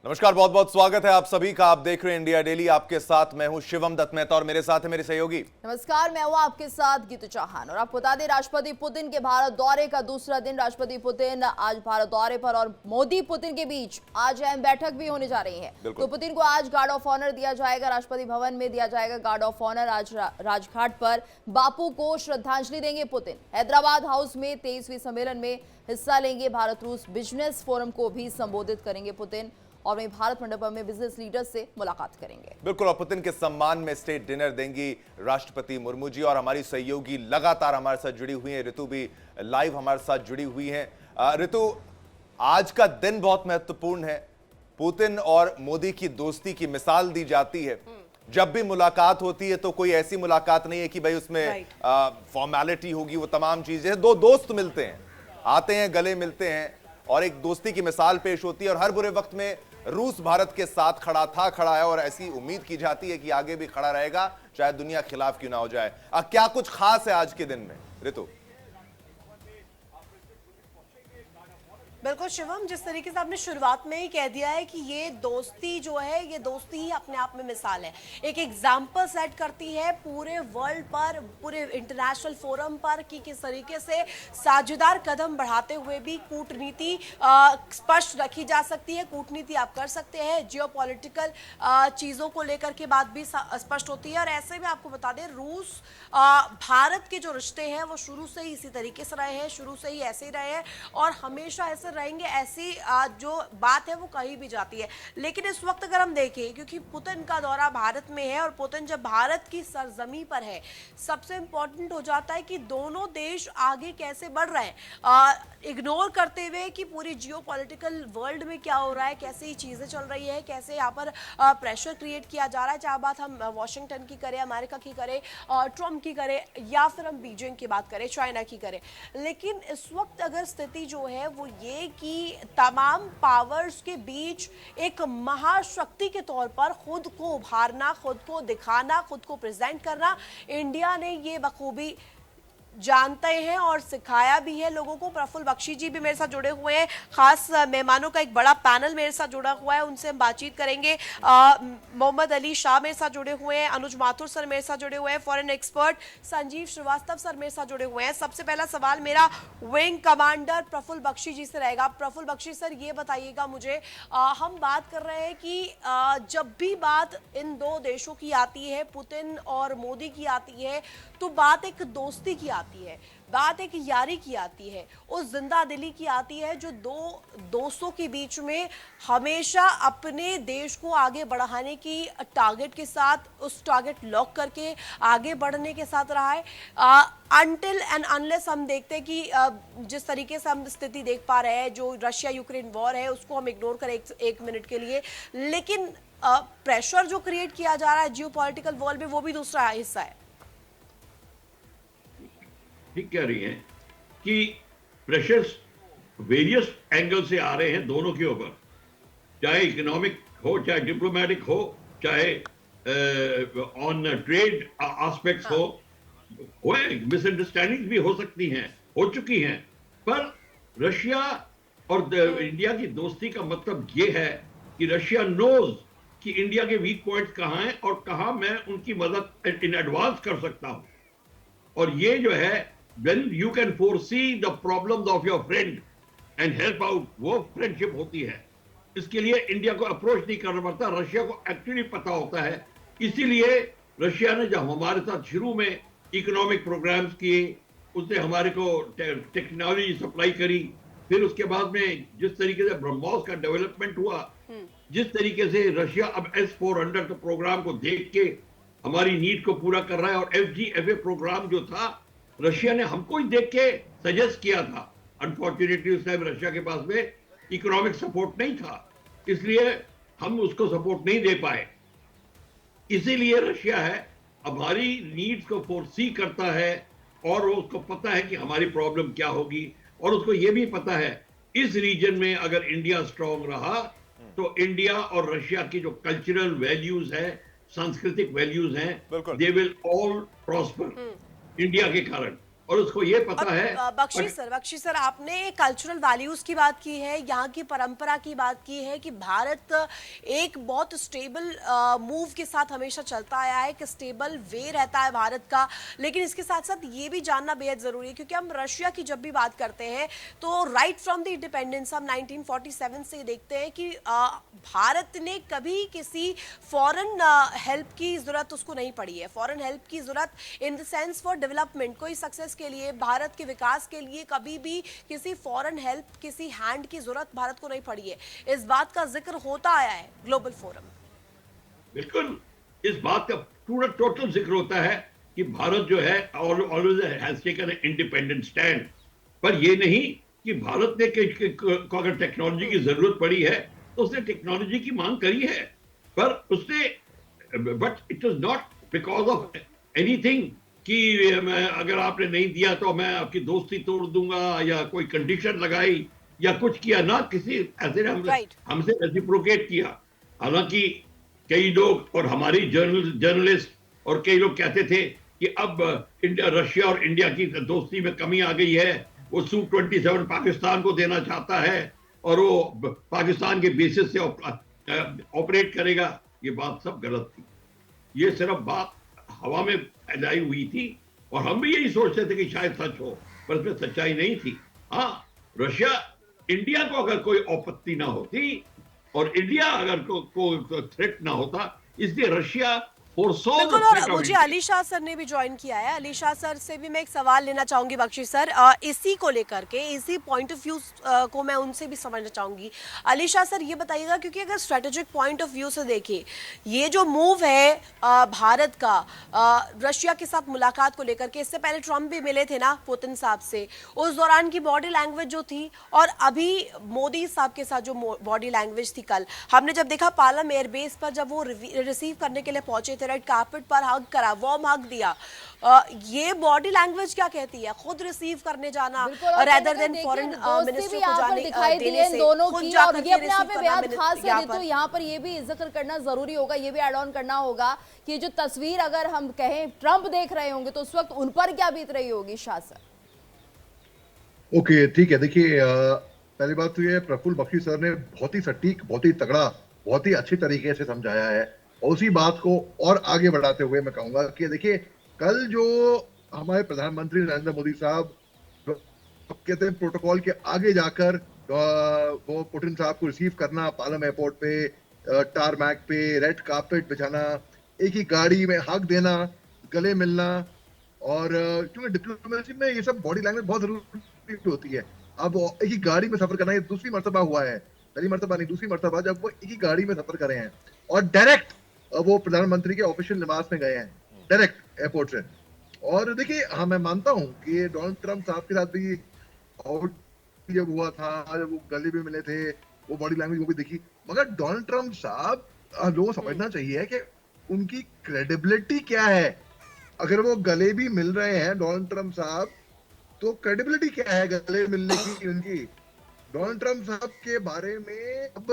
नमस्कार, बहुत बहुत स्वागत है आप सभी का। आप देख रहे हैं इंडिया डेली। आपके साथ मैं हूं शिवम दत्त मेहता और मेरे साथ है मेरे सहयोगी। नमस्कार, मैं हूं आपके साथ गीतू चौहान। और आपको बता दें, राष्ट्रपति पुतिन के भारत दौरे का दूसरा दिन। राष्ट्रपति पुतिन आज भारत दौरे पर और मोदी पुतिन के बीच आज अहम बैठक भी होने जा रही है। तो पुतिन को आज गार्ड ऑफ ऑनर दिया जाएगा, राष्ट्रपति भवन में दिया जाएगा गार्ड ऑफ ऑनर। आज राजघाट पर बापू को श्रद्धांजलि देंगे पुतिन। हैदराबाद हाउस में 23वीं सम्मेलन में हिस्सा लेंगे। भारत रूस बिजनेस फोरम को भी संबोधित करेंगे पुतिन और वहीं भारत मंडपम में बिजनेस लीडर्स से मुलाकात करेंगे। बिल्कुल, और पुतिन के सम्मान में स्टेट डिनर देंगी राष्ट्रपति मुर्मू जी। और हमारी सहयोगी लगातार हमारे साथ जुड़ी हुई हैं। ऋतु भी लाइव हमारे साथ जुड़ी हुई हैं। ऋतु, आज का दिन बहुत महत्वपूर्ण है। पुतिन और मोदी की दोस्ती की मिसाल दी जाती है। जब भी मुलाकात होती है तो कोई ऐसी मुलाकात नहीं है कि भाई उसमें फॉर्मेलिटी होगी, वो तमाम चीजें। दो दोस्त मिलते हैं, आते हैं, गले मिलते हैं और एक दोस्ती की मिसाल पेश होती है। और हर बुरे वक्त में रूस भारत के साथ खड़ा था, खड़ा है और ऐसी उम्मीद की जाती है कि आगे भी खड़ा रहेगा, चाहे दुनिया खिलाफ क्यों ना हो जाए। क्या कुछ खास है आज के दिन में ऋतु? बिल्कुल शिवम, जिस तरीके से आपने शुरुआत में ही कह दिया है कि ये दोस्ती जो है, ये दोस्ती ही अपने आप में मिसाल है, एक एग्जाम्पल सेट करती है पूरे वर्ल्ड पर, पूरे इंटरनेशनल फोरम पर कि किस तरीके से साझेदार कदम बढ़ाते हुए भी कूटनीति स्पष्ट रखी जा सकती है। कूटनीति आप कर सकते हैं, जियोपॉलिटिकल चीज़ों को लेकर के बात भी स्पष्ट होती है। और ऐसे में आपको बता दें, रूस भारत के जो रिश्ते हैं वो शुरू से ही इसी तरीके से रहे हैं, शुरू से ही ऐसे ही रहे हैं और हमेशा ऐसे रहेंगे। ऐसी जो बात है वो कहीं भी जाती है। लेकिन इस वक्त अगर हम देखें, क्योंकि पुतिन का दौरा भारत में है और पुतिन जब भारत की सरजमी पर है, सबसे इंपॉर्टेंट हो जाता है कि दोनों देश आगे कैसे बढ़ रहे हैं, इग्नोर करते हुए कि पूरी जियोपॉलिटिकल वर्ल्ड में क्या हो रहा है, कैसी चीजें चल रही है, कैसे यहाँ पर प्रेशर क्रिएट किया जा रहा है। चाहे बात हम वॉशिंगटन की करें, अमेरिका की करें, ट्रम्प की करें, या फिर हम बीजिंग की बात करें, चाइना की करें। लेकिन इस वक्त अगर स्थिति जो है वो ये कि तमाम पावर्स के बीच एक महाशक्ति के तौर पर खुद को उभारना, खुद को दिखाना, खुद को प्रेजेंट करना, इंडिया ने ये बखूबी जानते हैं और सिखाया भी है लोगों को। प्रफुल्ल बख्शी जी भी मेरे साथ जुड़े हुए हैं, खास मेहमानों का एक बड़ा पैनल मेरे साथ जुड़ा हुआ है, उनसे हम बातचीत करेंगे। मोहम्मद अली शाह मेरे साथ जुड़े हुए हैं, अनुज माथुर सर मेरे साथ जुड़े हुए हैं, foreign expert Sanjeev Srivastava sir मेरे साथ जुड़े हुए हैं। सबसे पहला सवाल मेरा विंग कमांडर प्रफुल्ल बख्शी जी से रहेगा। प्रफुल्ल बख्शी सर, ये बताइएगा मुझे, हम बात कर रहे हैं कि जब भी बात इन दो देशों की आती है, पुतिन और मोदी की आती है, तो बात एक दोस्ती की आती है, बात एक यारी की आती है, उस जिंदा दिली की आती है जो दो दोस्तों के बीच में हमेशा अपने देश को आगे बढ़ाने की टारगेट के साथ, उस टारगेट लॉक करके आगे बढ़ने के साथ रहा है। अनटिल एंड अनलेस हम देखते हैं कि जिस तरीके से हम स्थिति देख पा रहे हैं, जो रशिया यूक्रेन वॉर है उसको हम इग्नोर करें एक मिनट के लिए, लेकिन प्रेशर जो क्रिएट किया जा रहा है जियोपॉलिटिकल वर्ल्ड में, वो भी दूसरा हिस्सा है। ठीक कह रही हैं कि प्रेशर्स वेरियस एंगल से आ रहे हैं दोनों के ऊपर, चाहे इकोनॉमिक हो, चाहे डिप्लोमेटिक हो, चाहे ऑन ट्रेड एस्पेक्ट्स हो, मिसअंडरस्टैंडिंग भी हो सकती हैं, हो चुकी हैं। पर रशिया और इंडिया की दोस्ती का मतलब ये है कि रशिया नोज कि इंडिया के वीक पॉइंट्स कहाँ हैं और कहाँ मैं उनकी मदद इन एडवांस कर सकता हूं। और ये जो है, when you can foresee the problems of your friend and help out, वो फ्रेंडशिप होती है। इसके लिए इंडिया को अप्रोच नहीं करना पड़ता, रशिया को एक्चुअली पता होता है। इसीलिए रशिया ने जब हमारे साथ शुरू में इकोनॉमिक प्रोग्राम्स किए, उसने हमारे को टेक्नोलॉजी सप्लाई करी, फिर उसके बाद में जिस तरीके से ब्रह्मोस का डेवलपमेंट हुआ, जिस तरीके से रशिया अब S-400 प्रोग्राम को देख के हमारी नीड को पूरा कर रहा है, और FGFA प्रोग्राम जो था रशिया ने हमको ही देख के सजेस्ट किया था। अनफॉर्चुनेटली उस टाइम रशिया के पास में इकोनॉमिक सपोर्ट नहीं था, इसलिए हम उसको सपोर्ट नहीं दे पाए। इसीलिए रशिया है हमारी नीड्स को फोरसी करता है और उसको पता है कि हमारी प्रॉब्लम क्या होगी, और उसको ये भी पता है इस रीजन में अगर इंडिया स्ट्रांग रहा तो इंडिया और रशिया की जो कल्चरल वैल्यूज है, सांस्कृतिक वैल्यूज हैं, they will all prosper India के कारण। और उसको ये पता है। बख्शी सर आपने कल्चरल वैल्यूज की बात की है, यहाँ की परंपरा की बात की है कि भारत एक बहुत स्टेबल मूव के साथ हमेशा चलता आया है, कि स्टेबल वे रहता है भारत का। लेकिन इसके साथ साथ ये भी जानना बेहद जरूरी है, क्योंकि हम रशिया की जब भी बात करते हैं तो राइट फ्रॉम द इंडिपेंडेंस हम 1947 से देखते हैं कि भारत ने कभी किसी फॉरेन हेल्प की जरूरत उसको नहीं पड़ी है। फॉरेन हेल्प की जरूरत in the sense for development, कोई सक्सेस के लिए, भारत के विकास के लिए कभी भी किसी फॉरेन हेल्प, किसी हैंड की जरूरत भारत को नहीं पड़ी है। इस बात का जिक्र होता आया है ग्लोबल फोरम। बिल्कुल, इस बात का पूरा टोटल जिक्र होता है कि भारत जो है always has taken independent stand. पर यह नहीं कि भारत ने को अगर टेक्नोलॉजी की जरूरत पड़ी है तो उसने टेक्नोलॉजी की मांग करी है, पर उसने but it was not because of anything कि अगर आपने नहीं दिया तो मैं आपकी दोस्ती तोड़ दूंगा, या कोई कंडीशन लगाई या कुछ किया ना, किसी ऐसे हमसे रेसिप्रोकेट किया। हालांकि कई लोग और हमारी जर्नलिस्ट और कई लोग कहते थे कि अब रशिया और इंडिया की दोस्ती में कमी आ गई है, वो Su-27 पाकिस्तान को देना चाहता है और वो पाकिस्तान के बेसिस से ऑपरेट करेगा। ये बात सब गलत थी, ये सिर्फ बात हवा में फैलाई हुई थी और हम भी यही सोचते थे कि शायद सच हो, पर इसमें सच्चाई नहीं थी। हाँ, रशिया इंडिया को अगर कोई आपत्ति ना होती और इंडिया अगर को थ्रेट ना होता, इसलिए रशिया बिल्कुल। और मुझे अली शाह सर ने भी ज्वाइन किया है। अली शाह सर से भी मैं एक सवाल लेना चाहूंगी बख्शी सर, इसी को लेकर के, इसी पॉइंट ऑफ व्यू को मैं उनसे भी समझना चाहूंगी। अली शाह सर ये बताइएगा, क्योंकि अगर स्ट्रेटेजिक पॉइंट ऑफ व्यू से देखें, ये जो मूव है भारत का रशिया के साथ मुलाकात को लेकर के, इससे पहले ट्रंप भी मिले थे ना पुतिन साहब से, उस दौरान की बॉडी लैंग्वेज जो थी, और अभी मोदी साहब के साथ जो बॉडी लैंग्वेज थी, कल हमने जब देखा पालम एयरबेस पर जब वो रिसीव करने के लिए पहुंचे थे, रेड कार्पेट पर हग करा, वार्म हग दिया, ये बॉडी लैंग्वेज क्या कहती है? खुद रिसीव करने जाना रेदर देन फॉरेन मिनिस्टर को जाने दिखाई दिए इन दोनों की, और ये अपने आप में बेहद खास है। तो यहाँ पर ये भी जिक्र करना जरूरी होगा, ये भी ऐड ऑन करना होगा कि जो तस्वीर अगर हम कहें ट्रंप देख रहे होंगे तो उस वक्त उन पर क्या बीत रही होगी शाह सर? ओके, ठीक है। देखिए, पहली बात तो ये, प्रफुल्ल बख्शी सर ने बहुत ही सटीक, बहुत ही तगड़ा, बहुत ही अच्छी तरीके से समझाया है। और उसी बात को और आगे बढ़ाते हुए मैं कहूंगा कि देखिए, कल जो हमारे प्रधानमंत्री नरेंद्र मोदी साहब कहते हैं प्रोटोकॉल के आगे जाकर वो पुतिन साहब को रिसीव करना, पालम एयरपोर्ट पे, टारमैक पे रेड कार्पेट बिछाना, एक ही गाड़ी में हक देना, गले मिलना, और क्योंकि डिप्लोमेसी में ये सब बॉडी लैंग्वेज बहुत जरूरी होती है। अब एक ही गाड़ी में सफर करना ये दूसरी मर्तबा हुआ है, पहली मर्तबा नहीं, दूसरी मर्तबा जब वो एक ही गाड़ी में सफर करे हैं और डायरेक्ट वो प्रधानमंत्री के ऑफिशियल निवास में गए हैं, डायरेक्ट एयरपोर्ट से। और देखिए, हाँ, मैं मानता हूँ कि डोनाल्ड ट्रंप साहब के साथ भी आउट जब हुआ था, जब वो गले भी मिले थे, वो बॉडी लैंग्वेज वो भी देखी, मगर डोनाल्ड ट्रंप साहब लोगों को समझना चाहिए कि उनकी क्रेडिबिलिटी क्या है। अगर वो गले भी मिल रहे हैं डोनाल्ड ट्रंप साहब, तो क्रेडिबिलिटी क्या है गले मिलने की उनकी? डोनाल्ड ट्रंप साहब के बारे में अब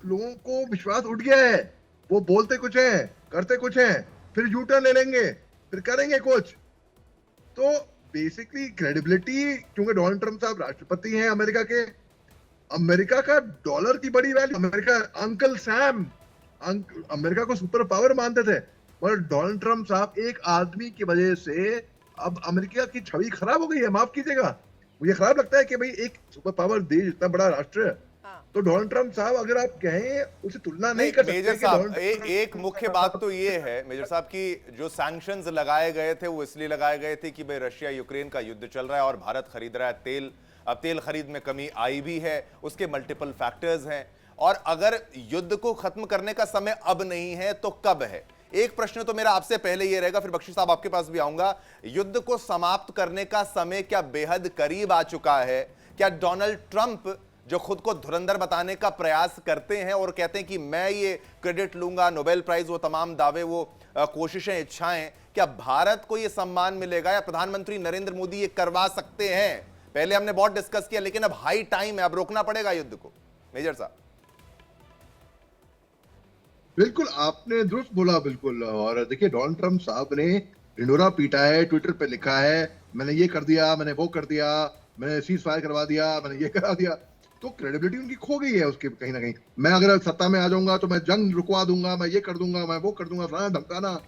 लोगों को विश्वास उठ गया है। वो बोलते कुछ हैं, करते कुछ हैं, फिर यू टर्न ले लेंगे, फिर करेंगे कुछ। तो बेसिकली क्रेडिबिलिटी, क्योंकि डोनाल्ड ट्रंप साहब राष्ट्रपति हैं अमेरिका के, अमेरिका का डॉलर की बड़ी value, America uncle Sam, America को सुपर पावर मानते थे, मगर डोनाल्ड ट्रंप साहब एक आदमी की वजह से अब अमेरिका की छवि खराब हो गई है। माफ कीजिएगा, मुझे खराब लगता है कि भाई एक सुपर पावर देश, इतना बड़ा राष्ट्र, तो डोनाल्ड ट्रंप साहब अगर आप कहें उसे तुलना नहीं कर सकते। मेजर साहब, एक मुख्य बात तो ये है मेजर साहब की जो सैंक्शंस लगाए गए थे वो इसलिए लगाए गए थे कि भाई रशिया यूक्रेन का युद्ध चल रहा है और भारत खरीद रहा है तेल। अब तेल खरीद में कमी आई भी है, उसके मल्टीपल फैक्टर्स हैं, और अगर युद्ध को खत्म करने का समय अब नहीं है तो कब है? एक प्रश्न तो मेरा आपसे पहले ये रहेगा, फिर बख्शी साहब आपके पास भी आऊंगा। युद्ध को समाप्त करने का समय क्या बेहद करीब आ चुका है? क्या डोनाल्ड ट्रंप जो खुद को धुरंधर बताने का प्रयास करते हैं और कहते हैं कि मैं ये क्रेडिट लूंगा, नोबेल प्राइज, वो तमाम दावे, वो कोशिशें, इच्छाएं, क्या भारत को ये सम्मान मिलेगा या प्रधानमंत्री नरेंद्र मोदी ये करवा सकते हैं? पहले हमने बहुत डिस्कस किया, लेकिन अब हाई टाइम है, अब रोकना पड़ेगा युद्ध को। मेजर साहब। बिल्कुल, आपने दुरुस्त बोला, बिल्कुल। और देखिए, डोनाल्ड ट्रंप साहब ने ढिंडोरा पीटा है, ट्विटर पे लिखा है, मैंने ये कर दिया, मैंने वो कर दिया, मैंने सीज फायर करवा दिया, मैंने ये करा दिया, तो क्रेडिबिलिटी उनकी खो गई है उसके कहीं ना कहीं। मैं अगर सत्ता में आ जाऊंगा तो मैं जंग रुकवा दूंगा, मैं ये कर दूंगा, मैं वो कर दूंगा, फलाना धमकाना।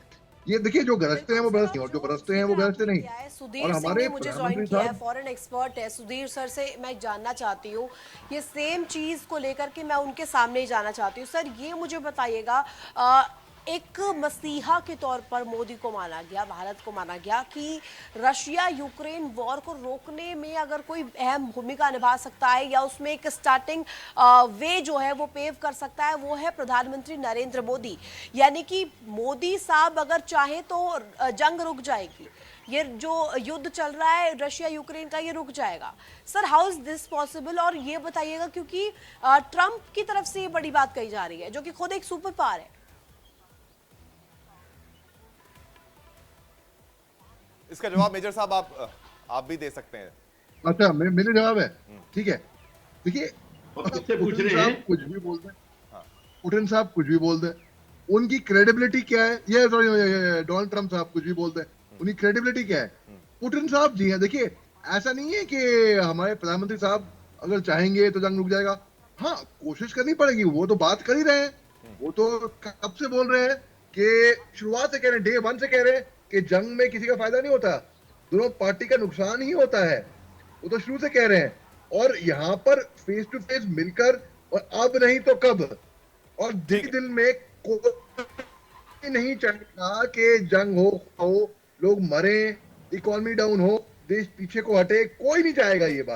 ये देखिए, जो गरजते हैं वो गरजते हैं और जो बरसते हैं वो गरजते नहीं। और सुधीर सिंह हमारे ने मुझे ज्वाइन प्रधानमंत्री किया है, साहब, फॉरेन एक्सपर्ट है। सुधीर सर से मैं जानना चाहती हूँ ये सेम चीज को लेकर के, मैं उनके सामने ही जाना चाहती हूँ। सर ये मुझे बताइएगा, एक मसीहा के तौर पर मोदी को माना गया, भारत को माना गया कि रशिया यूक्रेन वॉर को रोकने में अगर कोई अहम भूमिका निभा सकता है या उसमें एक स्टार्टिंग वे जो है वो पेव कर सकता है, वो है प्रधानमंत्री नरेंद्र मोदी। यानी कि मोदी साहब अगर चाहे तो जंग रुक जाएगी, ये जो युद्ध चल रहा है रशिया यूक्रेन का ये रुक जाएगा। Sir how is this possible? और ये बताइएगा क्योंकि ट्रंप की तरफ से ये बड़ी बात कही जा रही है, जो कि खुद एक सुपर पावर है। इसका जवाब मेजर साहब आप भी दे सकते हैं। अच्छा मेरे जवाब है, ठीक है। देखिए, और किससे पूछ पुतिन रहे साहब हैं? कुछ भी बोल दें, पुतिन साहब कुछ भी बोल दें, उनकी क्रेडिबिलिटी क्या है? ये सॉरी, डोनाल्ड ट्रम्प साहब कुछ भी बोलते हैं, उनकी क्रेडिबिलिटी क्या है? पुतिन साहब जी हैं। देखिए, ऐसा नहीं है कि हमारे प्रधानमंत्री साहब अगर चाहेंगे तो जंग रुक जाएगा। हाँ, कोशिश करनी पड़ेगी, वो तो बात कर ही रहे हैं। वो तो कब से बोल रहे हैं कि शुरुआत से कह रहे हैं, डे 1 से कह रहे हैं कि जंग में किसी का फायदा नहीं होता, दोनों पार्टी का नुकसान ही होता है। वो तो शुरू से कह रहे हैं। और यहाँ पर फेस टू फेस मिलकर, और अब नहीं तो कब, और दिल में कोई नहीं चाहेगा कि जंग हो, लोग मरे, इकोनॉमी डाउन हो, देश पीछे को हटे, कोई नहीं चाहेगा ये बात।